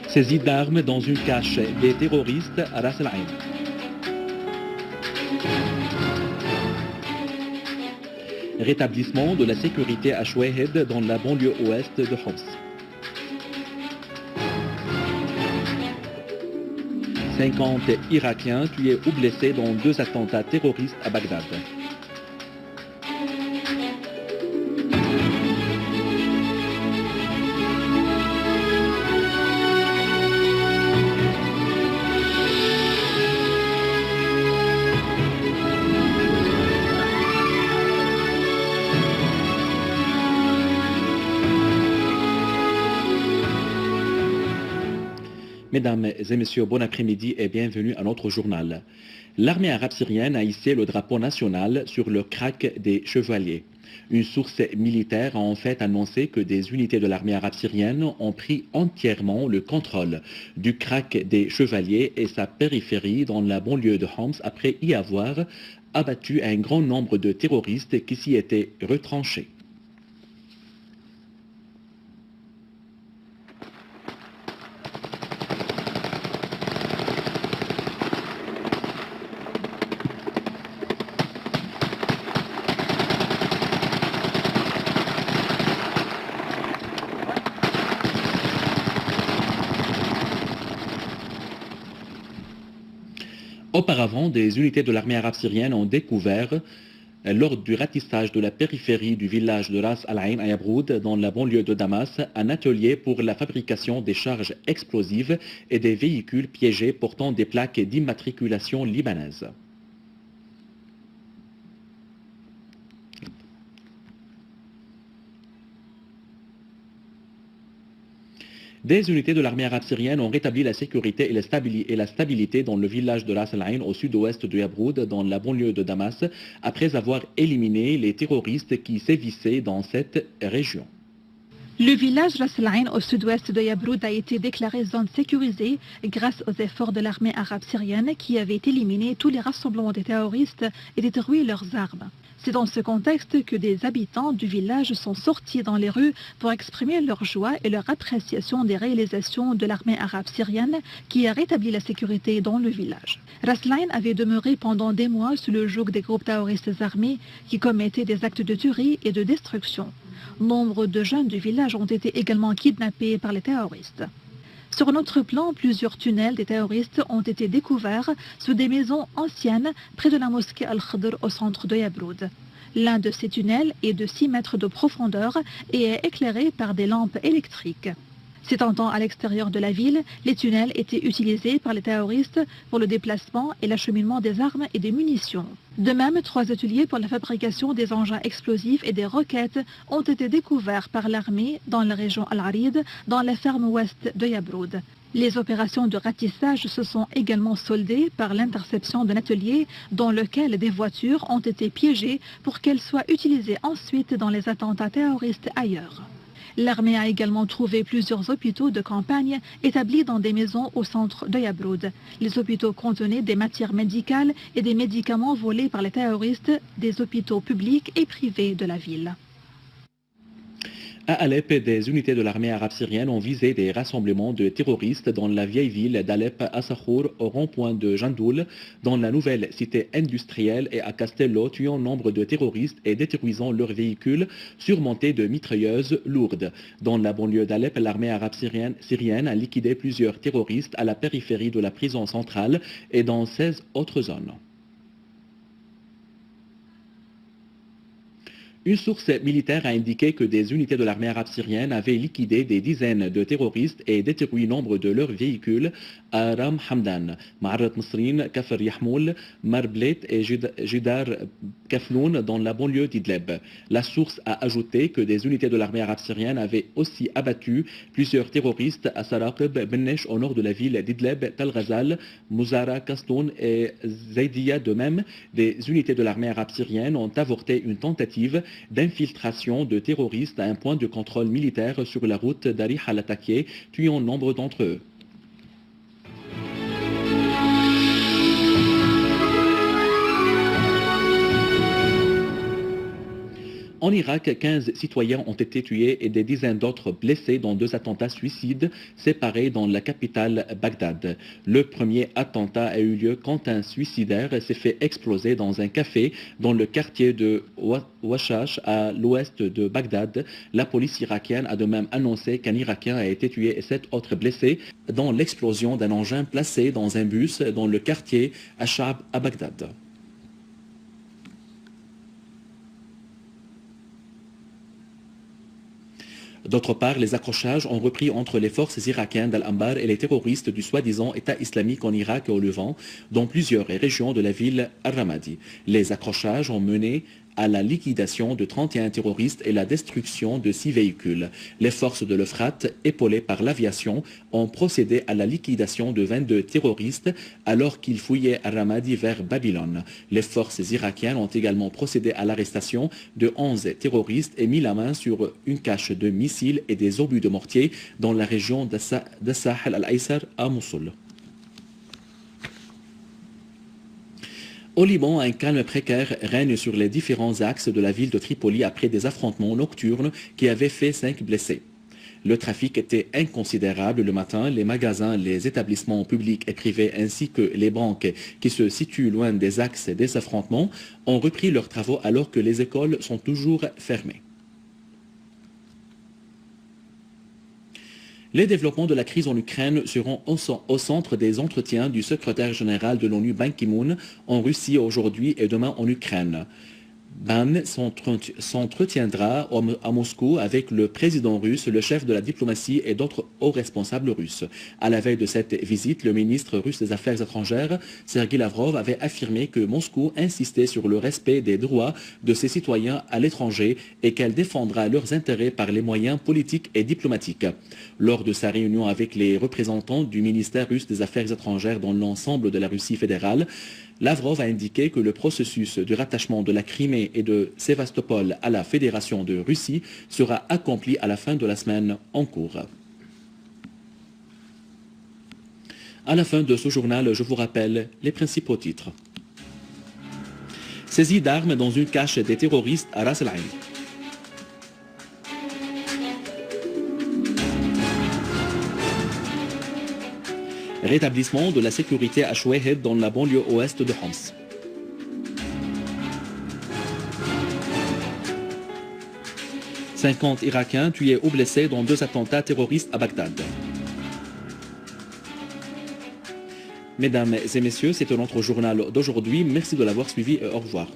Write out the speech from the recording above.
Saisie d'armes dans une cache des terroristes à Ras Al Ain. Rétablissement de la sécurité à Chouahed dans la banlieue ouest de Homs. 50 Irakiens tués ou blessés dans 2 attentats terroristes à Bagdad. Mesdames et messieurs, bon après-midi et bienvenue à notre journal. L'armée arabe syrienne a hissé le drapeau national sur le crack des Chevaliers. Une source militaire a en fait annoncé que des unités de l'armée arabe syrienne ont pris entièrement le contrôle du crack des Chevaliers et sa périphérie dans la banlieue de Homs après y avoir abattu un grand nombre de terroristes qui s'y étaient retranchés. Auparavant, des unités de l'armée arabe syrienne ont découvert, lors du ratissage de la périphérie du village de Ras Al Ain à Yabroud, dans la banlieue de Damas, un atelier pour la fabrication des charges explosives et des véhicules piégés portant des plaques d'immatriculation libanaises. Des unités de l'armée arabe syrienne ont rétabli la sécurité et la stabilité dans le village de Ras Al Ain au sud-ouest de Yabroud, dans la banlieue de Damas, après avoir éliminé les terroristes qui sévissaient dans cette région. Le village Ras Al Ain au sud-ouest de Yabroud a été déclaré zone sécurisée grâce aux efforts de l'armée arabe syrienne qui avait éliminé tous les rassemblements des terroristes et détruit leurs armes. C'est dans ce contexte que des habitants du village sont sortis dans les rues pour exprimer leur joie et leur appréciation des réalisations de l'armée arabe syrienne qui a rétabli la sécurité dans le village. Ras Al Ain avait demeuré pendant des mois sous le joug des groupes terroristes armés qui commettaient des actes de tuerie et de destruction. Nombre de jeunes du village ont été également kidnappés par les terroristes. Sur un autre plan, plusieurs tunnels des terroristes ont été découverts sous des maisons anciennes près de la mosquée Al-Khadr au centre de Yabroud. L'un de ces tunnels est de 6 mètres de profondeur et est éclairé par des lampes électriques. S'étendant à l'extérieur de la ville, les tunnels étaient utilisés par les terroristes pour le déplacement et l'acheminement des armes et des munitions. De même, 3 ateliers pour la fabrication des engins explosifs et des roquettes ont été découverts par l'armée dans la région Al-Arid, dans la ferme ouest de Yabroud. Les opérations de ratissage se sont également soldées par l'interception d'un atelier dans lequel des voitures ont été piégées pour qu'elles soient utilisées ensuite dans les attentats terroristes ailleurs. L'armée a également trouvé plusieurs hôpitaux de campagne établis dans des maisons au centre de Yabroud. Les hôpitaux contenaient des matières médicales et des médicaments volés par les terroristes des hôpitaux publics et privés de la ville. À Alep, des unités de l'armée arabe syrienne ont visé des rassemblements de terroristes dans la vieille ville d'Alep à Sakhour, au rond-point de Jandoul, dans la nouvelle cité industrielle et à Castello, tuant nombre de terroristes et détruisant leurs véhicules surmontés de mitrailleuses lourdes. Dans la banlieue d'Alep, l'armée arabe syrienne a liquidé plusieurs terroristes à la périphérie de la prison centrale et dans 16 autres zones. Une source militaire a indiqué que des unités de l'armée arabe syrienne avaient liquidé des dizaines de terroristes et détruit nombre de leurs véhicules à Ram Hamdan, Ma'arat Nasrin, Kafr Yahmoul, Marblet et Jidar Kafloun dans la banlieue d'Idleb. La source a ajouté que des unités de l'armée arabe syrienne avaient aussi abattu plusieurs terroristes à Saraqib, Bennesh au nord de la ville d'Idleb, Tal Ghazal, Mouzara, Kastoun et Zaydiya. De même, des unités de l'armée arabe syrienne ont avorté une tentative d'infiltration de terroristes à un point de contrôle militaire sur la route d'Arih al-Atakieh, tuant nombre d'entre eux. En Irak, 15 citoyens ont été tués et des dizaines d'autres blessés dans 2 attentats suicides séparés dans la capitale Bagdad. Le premier attentat a eu lieu quand un suicidaire s'est fait exploser dans un café dans le quartier de Washash à l'ouest de Bagdad. La police irakienne a de même annoncé qu'un Irakien a été tué et 7 autres blessés dans l'explosion d'un engin placé dans un bus dans le quartier Ashab à Bagdad. D'autre part, les accrochages ont repris entre les forces irakiennes d'Al-Anbar et les terroristes du soi-disant État islamique en Irak et au Levant, dans plusieurs régions de la ville Al-Ramadi. Les accrochages ont mené à la liquidation de 31 terroristes et la destruction de 6 véhicules. Les forces de l'Euphrate, épaulées par l'aviation, ont procédé à la liquidation de 22 terroristes alors qu'ils fouillaient Al-Ramadi vers Babylone. Les forces irakiennes ont également procédé à l'arrestation de 11 terroristes et mis la main sur une cache de missiles et des obus de mortier dans la région d'As-Sahel al-Aysar à Mossoul. Au Liban, un calme précaire règne sur les différents axes de la ville de Tripoli après des affrontements nocturnes qui avaient fait 5 blessés. Le trafic était inconsidérable le matin. Les magasins, les établissements publics et privés ainsi que les banques qui se situent loin des axes des affrontements ont repris leurs travaux alors que les écoles sont toujours fermées. Les développements de la crise en Ukraine seront au centre des entretiens du secrétaire général de l'ONU Ban Ki-moon en Russie aujourd'hui et demain en Ukraine. Ban s'entretiendra à Moscou avec le président russe, le chef de la diplomatie et d'autres hauts responsables russes. À la veille de cette visite, le ministre russe des Affaires étrangères, Sergei Lavrov, avait affirmé que Moscou insistait sur le respect des droits de ses citoyens à l'étranger et qu'elle défendra leurs intérêts par les moyens politiques et diplomatiques. Lors de sa réunion avec les représentants du ministère russe des Affaires étrangères dans l'ensemble de la Russie fédérale, Lavrov a indiqué que le processus de rattachement de la Crimée et de Sévastopol à la Fédération de Russie sera accompli à la fin de la semaine en cours. À la fin de ce journal, je vous rappelle les principaux titres. Saisie d'armes dans une cache des terroristes à Ras Al Ain. Rétablissement de la sécurité à Chouehed dans la banlieue ouest de Homs. « 50 Irakiens tués ou blessés dans 2 attentats terroristes à Bagdad. » Mesdames et messieurs, c'était notre journal d'aujourd'hui. Merci de l'avoir suivi et au revoir.